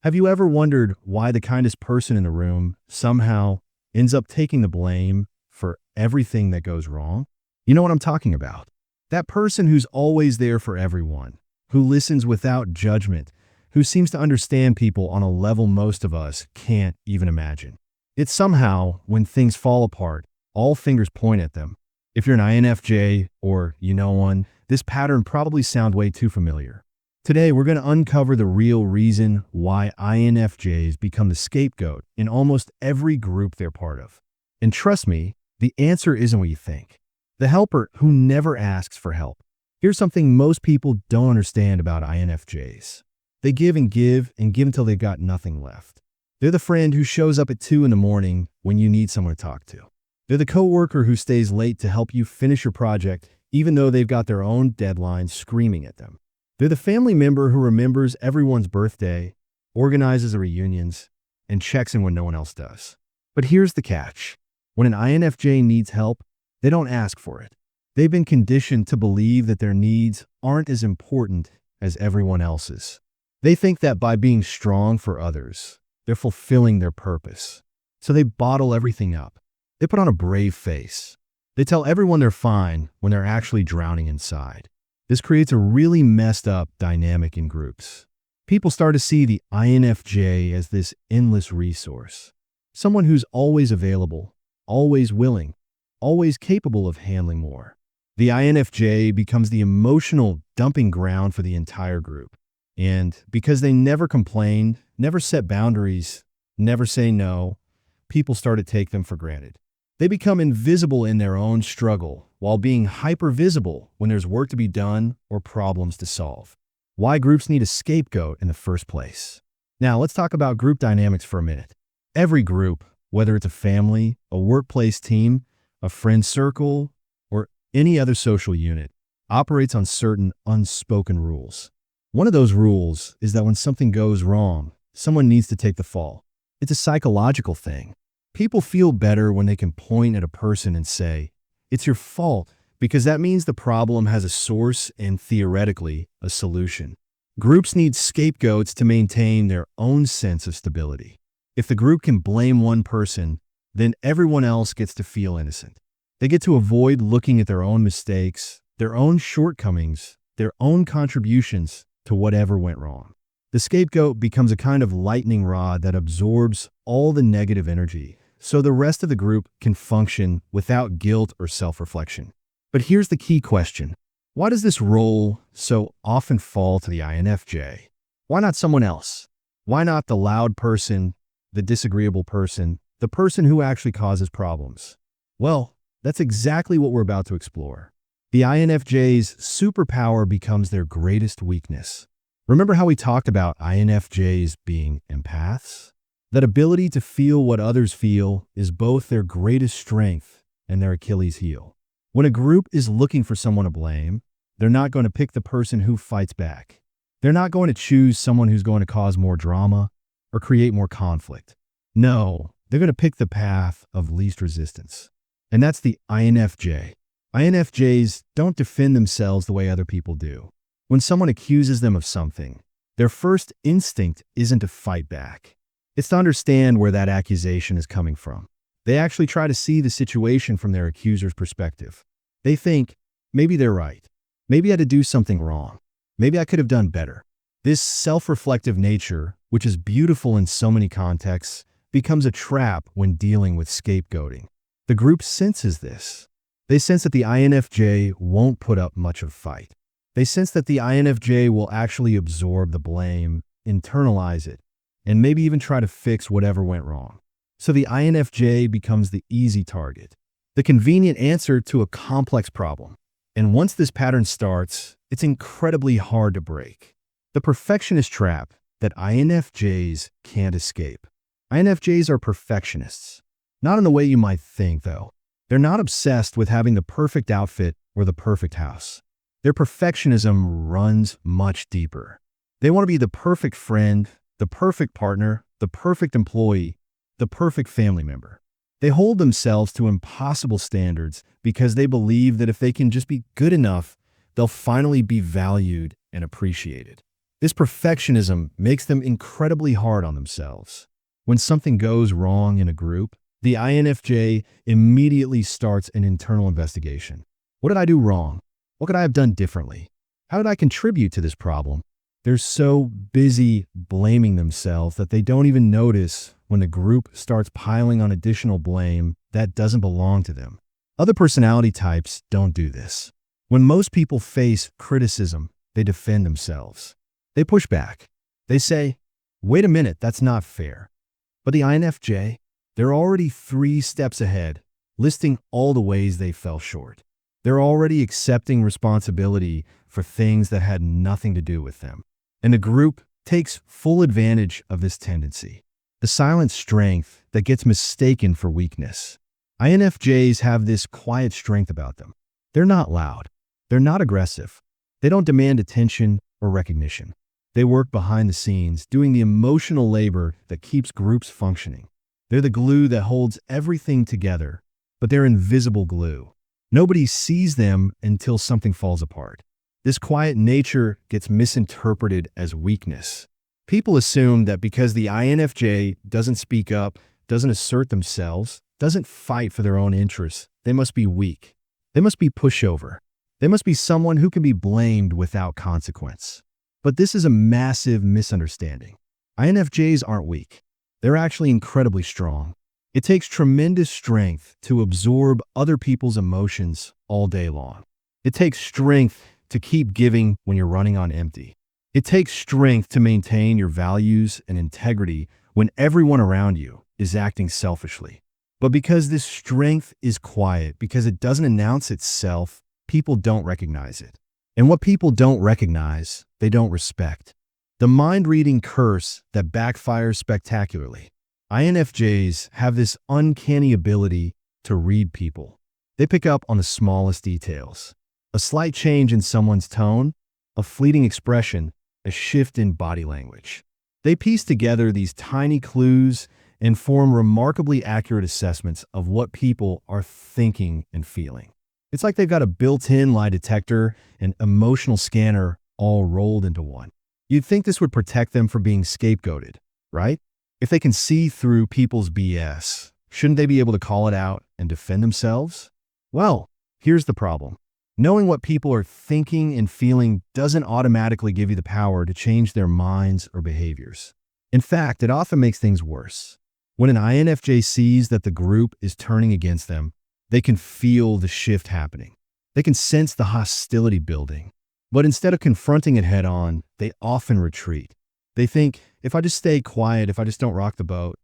Have you ever wondered why the kindest person in the room somehow ends up taking the blame for everything that goes wrong? You know what I'm talking about. That person who's always there for everyone, who listens without judgment, who seems to understand people on a level most of us can't even imagine. It's somehow, when things fall apart, all fingers point at them. If you're an INFJ or you know one, this pattern probably sounds way too familiar. Today, we're going to uncover the real reason why INFJs become the scapegoat in almost every group they're part of. And trust me, the answer isn't what you think. The helper who never asks for help. Here's something most people don't understand about INFJs. They give until they've got nothing left. They're the friend who shows up at 2 in the morning when you need someone to talk to. They're the coworker who stays late to help you finish your project, even though they've got their own deadlines screaming at them. They're the family member who remembers everyone's birthday, organizes the reunions, and checks in when no one else does. But here's the catch. When an INFJ needs help, they don't ask for it. They've been conditioned to believe that their needs aren't as important as everyone else's. They think that by being strong for others, they're fulfilling their purpose. So they bottle everything up. They put on a brave face. They tell everyone they're fine when they're actually drowning inside. This creates a really messed up dynamic in groups. People start to see the INFJ as this endless resource. Someone who's always available, always willing, always capable of handling more. The INFJ becomes the emotional dumping ground for the entire group. And because they never complain, never set boundaries, never say no, people start to take them for granted. They become invisible in their own struggle while being hyper-visible when there's work to be done or problems to solve. Why groups need a scapegoat in the first place. Now, let's talk about group dynamics for a minute. Every group, whether it's a family, a workplace team, a friend circle, or any other social unit, operates on certain unspoken rules. One of those rules is that when something goes wrong, someone needs to take the fall. It's a psychological thing. People feel better when they can point at a person and say, "It's your fault," because that means the problem has a source and theoretically a solution. Groups need scapegoats to maintain their own sense of stability. If the group can blame one person, then everyone else gets to feel innocent. They get to avoid looking at their own mistakes, their own shortcomings, their own contributions to whatever went wrong. The scapegoat becomes a kind of lightning rod that absorbs all the negative energy, so the rest of the group can function without guilt or self-reflection. But here's the key question. Why does this role so often fall to the INFJ? Why not someone else? Why not the loud person, the disagreeable person, the person who actually causes problems? Well, that's exactly what we're about to explore. The INFJ's superpower becomes their greatest weakness. Remember how we talked about INFJs being empaths? That ability to feel what others feel is both their greatest strength and their Achilles heel. When a group is looking for someone to blame, they're not going to pick the person who fights back. They're not going to choose someone who's going to cause more drama or create more conflict. No, they're going to pick the path of least resistance. And that's the INFJ. INFJs don't defend themselves the way other people do. When someone accuses them of something, their first instinct isn't to fight back. It's to understand where that accusation is coming from. They actually try to see the situation from their accuser's perspective. They think, maybe they're right. Maybe I had to do something wrong. Maybe I could have done better. This self-reflective nature, which is beautiful in so many contexts, becomes a trap when dealing with scapegoating. The group senses this. They sense that the INFJ won't put up much of a fight. They sense that the INFJ will actually absorb the blame, internalize it, and maybe even try to fix whatever went wrong. So the INFJ becomes the easy target, the convenient answer to a complex problem. And once this pattern starts, it's incredibly hard to break. The perfectionist trap that INFJs can't escape. INFJs are perfectionists. Not in the way you might think, though. They're not obsessed with having the perfect outfit or the perfect house. Their perfectionism runs much deeper. They want to be the perfect friend, the perfect partner, the perfect employee, the perfect family member. They hold themselves to impossible standards because they believe that if they can just be good enough, they'll finally be valued and appreciated. This perfectionism makes them incredibly hard on themselves. When something goes wrong in a group, the INFJ immediately starts an internal investigation. What did I do wrong? What could I have done differently? How did I contribute to this problem? They're so busy blaming themselves that they don't even notice when the group starts piling on additional blame that doesn't belong to them. Other personality types don't do this. When most people face criticism, they defend themselves. They push back. They say, wait a minute, that's not fair. But the INFJ, they're already 3 steps ahead, listing all the ways they fell short. They're already accepting responsibility for things that had nothing to do with them. And the group takes full advantage of this tendency, the silent strength that gets mistaken for weakness. INFJs have this quiet strength about them. They're not loud. They're not aggressive. They don't demand attention or recognition. They work behind the scenes, doing the emotional labor that keeps groups functioning. They're the glue that holds everything together, but they're invisible glue. Nobody sees them until something falls apart. This quiet nature gets misinterpreted as weakness. People assume that because the INFJ doesn't speak up, doesn't assert themselves, doesn't fight for their own interests, they must be weak. They must be pushover. They must be someone who can be blamed without consequence. But this is a massive misunderstanding. INFJs aren't weak. They're actually incredibly strong. It takes tremendous strength to absorb other people's emotions all day long. It takes strength to keep giving when you're running on empty. It takes strength to maintain your values and integrity when everyone around you is acting selfishly. But because this strength is quiet, because it doesn't announce itself, people don't recognize it. And what people don't recognize, they don't respect. The mind-reading curse that backfires spectacularly. INFJs have this uncanny ability to read people. They pick up on the smallest details. A slight change in someone's tone, a fleeting expression, a shift in body language. They piece together these tiny clues and form remarkably accurate assessments of what people are thinking and feeling. It's like they've got a built-in lie detector and emotional scanner all rolled into one. You'd think this would protect them from being scapegoated, right? If they can see through people's BS, shouldn't they be able to call it out and defend themselves? Well, here's the problem. Knowing what people are thinking and feeling doesn't automatically give you the power to change their minds or behaviors. In fact, it often makes things worse. When an INFJ sees that the group is turning against them, they can feel the shift happening. They can sense the hostility building. But instead of confronting it head on, they often retreat. They think, if I just stay quiet, if I just don't rock the boat,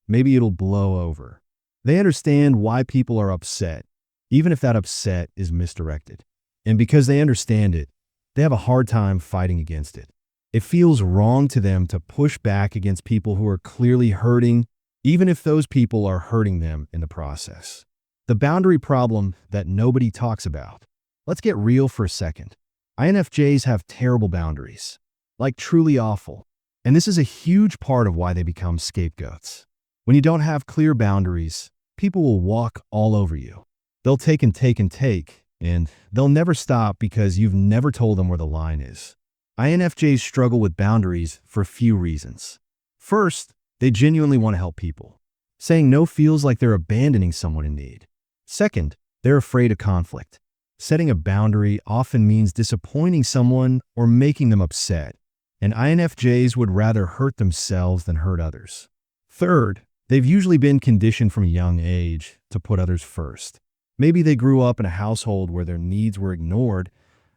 maybe it'll blow over. They understand why people are upset, even if that upset is misdirected. And because they understand it, they have a hard time fighting against it. It feels wrong to them to push back against people who are clearly hurting, even if those people are hurting them in the process. The boundary problem that nobody talks about. Let's get real for a second. INFJs have terrible boundaries, like truly awful. And this is a huge part of why they become scapegoats. When you don't have clear boundaries, people will walk all over you. They'll take and take and take, and they'll never stop because you've never told them where the line is. INFJs struggle with boundaries for a few reasons. First, they genuinely want to help people. Saying no feels like they're abandoning someone in need. Second, they're afraid of conflict. Setting a boundary often means disappointing someone or making them upset, and INFJs would rather hurt themselves than hurt others. Third, they've usually been conditioned from a young age to put others first. Maybe they grew up in a household where their needs were ignored,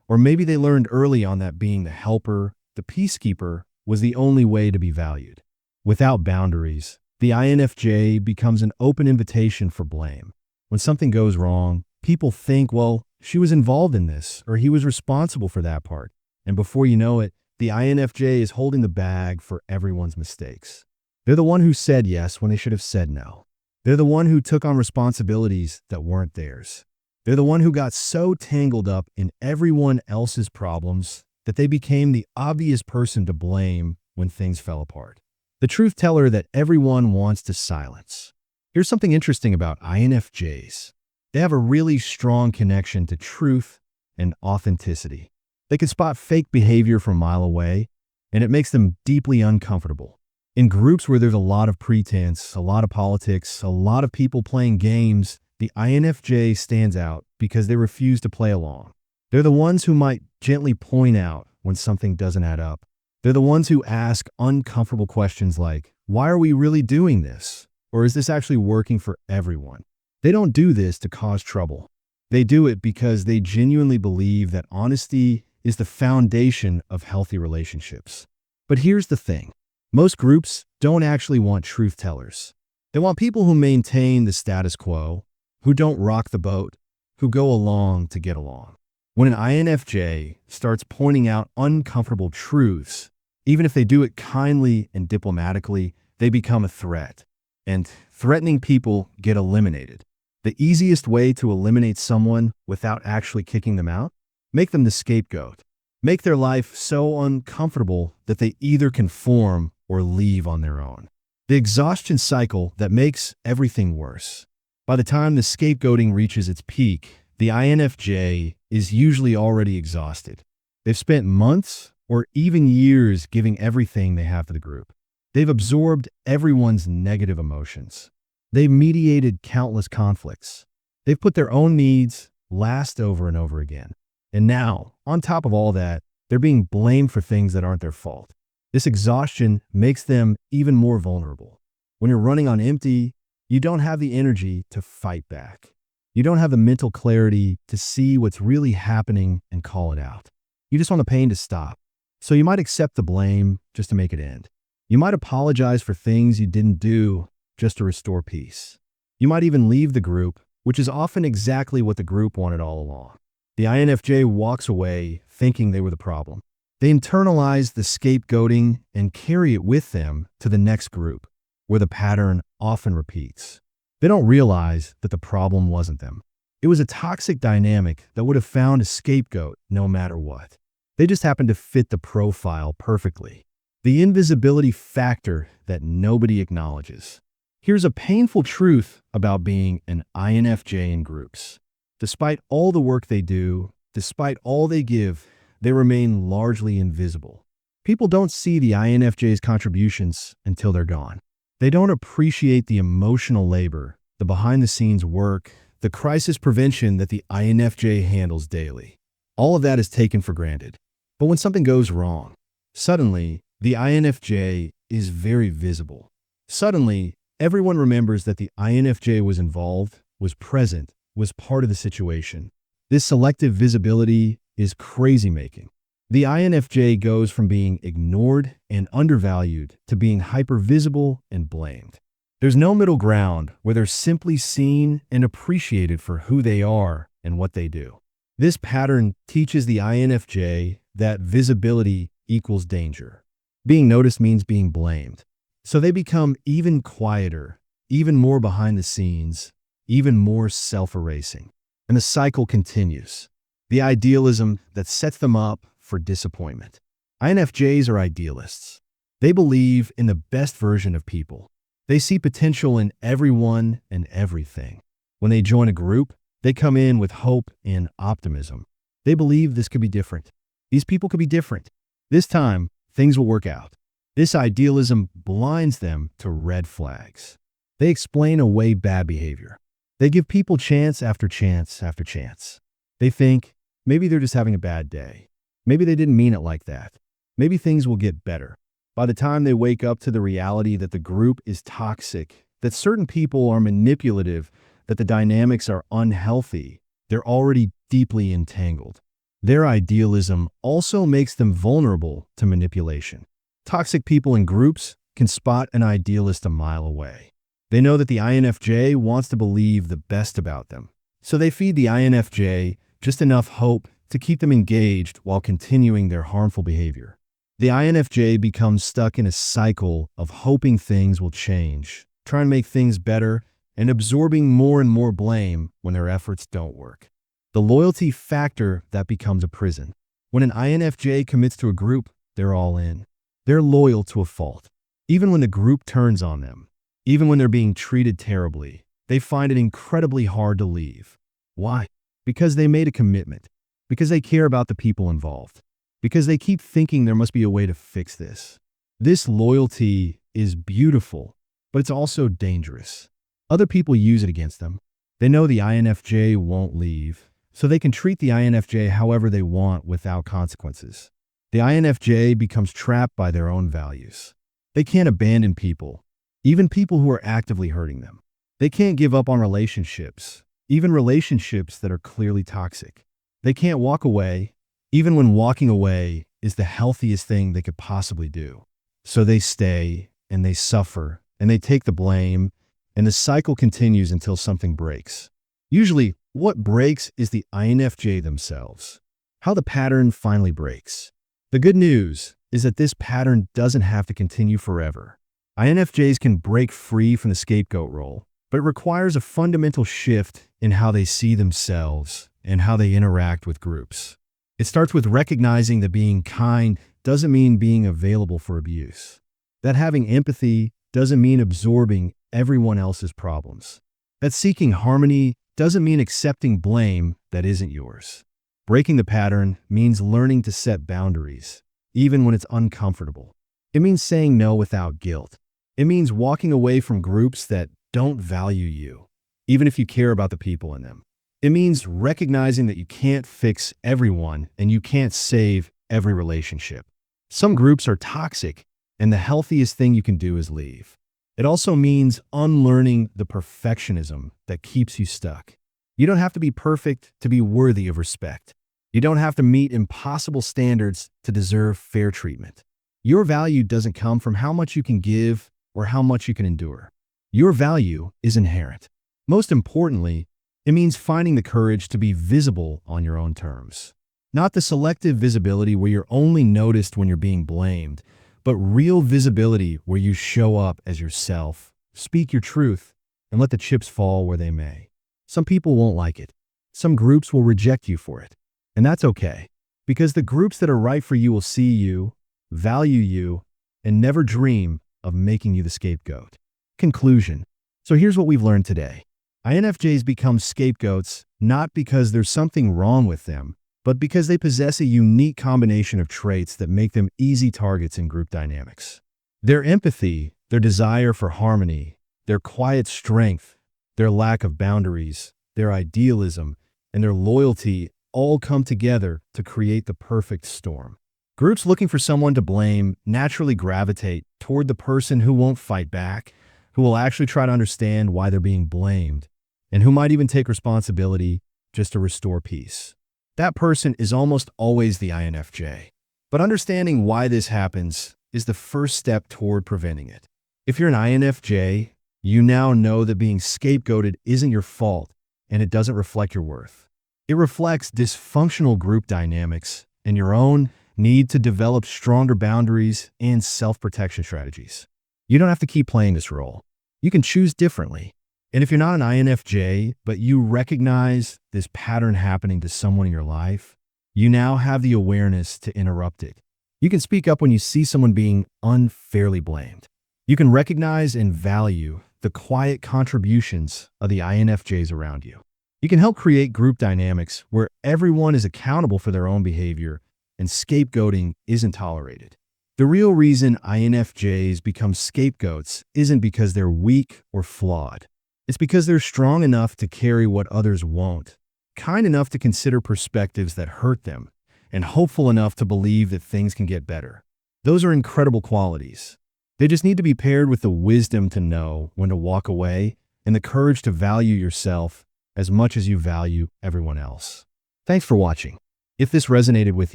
or maybe they learned early on that being the helper, the peacekeeper, was the only way to be valued. Without boundaries, the INFJ becomes an open invitation for blame. When something goes wrong, people think, well, she was involved in this, or he was responsible for that part. And before you know it, the INFJ is holding the bag for everyone's mistakes. They're the one who said yes when they should have said no. They're the one who took on responsibilities that weren't theirs. They're the one who got so tangled up in everyone else's problems that they became the obvious person to blame when things fell apart. The truth teller that everyone wants to silence. Here's something interesting about INFJs. They have a really strong connection to truth and authenticity. They can spot fake behavior from a mile away, and it makes them deeply uncomfortable. In groups where there's a lot of pretense, a lot of politics, a lot of people playing games, the INFJ stands out because they refuse to play along. They're the ones who might gently point out when something doesn't add up. They're the ones who ask uncomfortable questions like, why are we really doing this? Or is this actually working for everyone? They don't do this to cause trouble. They do it because they genuinely believe that honesty is the foundation of healthy relationships. But here's the thing. Most groups don't actually want truth tellers. They want people who maintain the status quo, who don't rock the boat, who go along to get along. When an INFJ starts pointing out uncomfortable truths, even if they do it kindly and diplomatically, they become a threat. And threatening people get eliminated. The easiest way to eliminate someone without actually kicking them out? Make them the scapegoat. Make their life so uncomfortable that they either conform or leave on their own. The exhaustion cycle that makes everything worse. By the time the scapegoating reaches its peak, the INFJ is usually already exhausted. They've spent months or even years giving everything they have to the group. They've absorbed everyone's negative emotions. They've mediated countless conflicts. They've put their own needs last over and over again. And now, on top of all that, they're being blamed for things that aren't their fault. This exhaustion makes them even more vulnerable. When you're running on empty, you don't have the energy to fight back. You don't have the mental clarity to see what's really happening and call it out. You just want the pain to stop. So you might accept the blame just to make it end. You might apologize for things you didn't do just to restore peace. You might even leave the group, which is often exactly what the group wanted all along. The INFJ walks away thinking they were the problem. They internalize the scapegoating and carry it with them to the next group, where the pattern often repeats. They don't realize that the problem wasn't them. It was a toxic dynamic that would have found a scapegoat no matter what. They just happened to fit the profile perfectly. The invisibility factor that nobody acknowledges. Here's a painful truth about being an INFJ in groups. Despite all the work they do, despite all they give, they remain largely invisible. People don't see the INFJ's contributions until they're gone. They don't appreciate the emotional labor, the behind-the-scenes work, the crisis prevention that the INFJ handles daily. All of that is taken for granted. But when something goes wrong, suddenly, the INFJ is very visible. Suddenly, everyone remembers that the INFJ was involved, was present, was part of the situation. This selective visibility is crazy-making. The INFJ goes from being ignored and undervalued to being hyper-visible and blamed. There's no middle ground where they're simply seen and appreciated for who they are and what they do. This pattern teaches the INFJ that visibility equals danger. Being noticed means being blamed. So they become even quieter, even more behind the scenes, even more self-erasing. And the cycle continues. The idealism that sets them up for disappointment. INFJs are idealists. They believe in the best version of people. They see potential in everyone and everything. When they join a group, they come in with hope and optimism. They believe this could be different. These people could be different. This time, things will work out. This idealism blinds them to red flags. They explain away bad behavior. They give people chance after chance after chance. They think, maybe they're just having a bad day. Maybe they didn't mean it like that. Maybe things will get better. By the time they wake up to the reality that the group is toxic, that certain people are manipulative, that the dynamics are unhealthy, they're already deeply entangled. Their idealism also makes them vulnerable to manipulation. Toxic people in groups can spot an idealist a mile away. They know that the INFJ wants to believe the best about them. So they feed the INFJ just enough hope to keep them engaged while continuing their harmful behavior. The INFJ becomes stuck in a cycle of hoping things will change, trying to make things better, and absorbing more and more blame when their efforts don't work. The loyalty factor that becomes a prison. When an INFJ commits to a group, they're all in. They're loyal to a fault. Even when the group turns on them, even when they're being treated terribly, they find it incredibly hard to leave. Why? Because they made a commitment. Because they care about the people involved. because they keep thinking there must be a way to fix this. This loyalty is beautiful, but it's also dangerous. Other people use it against them. They know the INFJ won't leave, so they can treat the INFJ however they want without consequences. The INFJ becomes trapped by their own values. They can't abandon people, even people who are actively hurting them. They can't give up on relationships, even relationships that are clearly toxic. They can't walk away, even when walking away is the healthiest thing they could possibly do. So they stay, and they suffer, and they take the blame, and the cycle continues until something breaks. Usually, what breaks is the INFJ themselves. How the pattern finally breaks. The good news is that this pattern doesn't have to continue forever. INFJs can break free from the scapegoat role, but it requires a fundamental shift in how they see themselves and how they interact with groups. It starts with recognizing that being kind doesn't mean being available for abuse. That having empathy doesn't mean absorbing everyone else's problems. That seeking harmony doesn't mean accepting blame that isn't yours. Breaking the pattern means learning to set boundaries, even when it's uncomfortable. It means saying no without guilt. It means walking away from groups that don't value you, even if you care about the people in them. It means recognizing that you can't fix everyone and you can't save every relationship. Some groups are toxic, and the healthiest thing you can do is leave. It also means unlearning the perfectionism that keeps you stuck. You don't have to be perfect to be worthy of respect. You don't have to meet impossible standards to deserve fair treatment. Your value doesn't come from how much you can give or how much you can endure. Your value is inherent. Most importantly, it means finding the courage to be visible on your own terms. Not the selective visibility where you're only noticed when you're being blamed, but real visibility where you show up as yourself, speak your truth, and let the chips fall where they may. Some people won't like it. Some groups will reject you for it. And that's okay, because the groups that are right for you will see you, value you, and never dream of making you the scapegoat. Conclusion. So here's what we've learned today. INFJs become scapegoats not because there's something wrong with them, but because they possess a unique combination of traits that make them easy targets in group dynamics. Their empathy, their desire for harmony, their quiet strength, their lack of boundaries, their idealism, and their loyalty all come together to create the perfect storm. Groups looking for someone to blame naturally gravitate toward the person who won't fight back, who will actually try to understand why they're being blamed, and who might even take responsibility just to restore peace. That person is almost always the INFJ. But understanding why this happens is the first step toward preventing it. If you're an INFJ, you now know that being scapegoated isn't your fault and it doesn't reflect your worth. It reflects dysfunctional group dynamics and your own need to develop stronger boundaries and self-protection strategies. You don't have to keep playing this role. You can choose differently. And if you're not an INFJ, but you recognize this pattern happening to someone in your life, you now have the awareness to interrupt it. You can speak up when you see someone being unfairly blamed. You can recognize and value the quiet contributions of the INFJs around you. You can help create group dynamics where everyone is accountable for their own behavior and scapegoating isn't tolerated. The real reason INFJs become scapegoats isn't because they're weak or flawed. It's because they're strong enough to carry what others won't, kind enough to consider perspectives that hurt them, and hopeful enough to believe that things can get better. Those are incredible qualities. They just need to be paired with the wisdom to know when to walk away and the courage to value yourself as much as you value everyone else. Thanks for watching. If this resonated with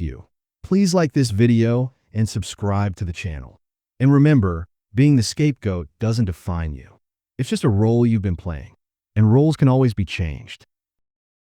you, please like this video and subscribe to the channel. And remember, being the scapegoat doesn't define you. It's just a role you've been playing, and roles can always be changed.